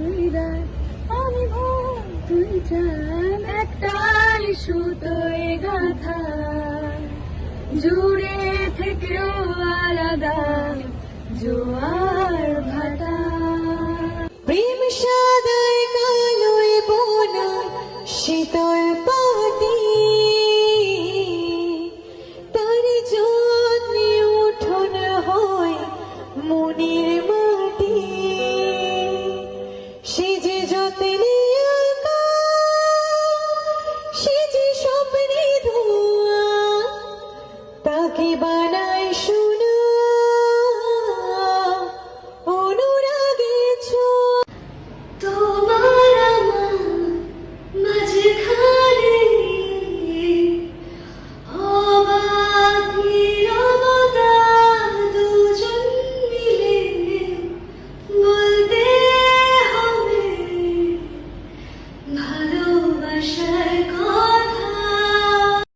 তুই রাত আমি ভোর তুই চাঁদ, একটাই সুতোয় গাথা, জুড়ে থেকেও আলাদা জোয়ার ভাটা। প্রেম সাদায় কালোয় বোনা শীতল পাটি, তার যত্নে উঠোন হয় মনের মাটি। সে যে যত্নে আঁকা, সে যে স্বপ্নে ধোয়া, তাকে বানায় সোনা অনুরাগে ছোঁয়া। তোমার আমার মাঝখানে অবাক নীরবতা, দুজন মিলে বলতে হবে ভালোবাসা।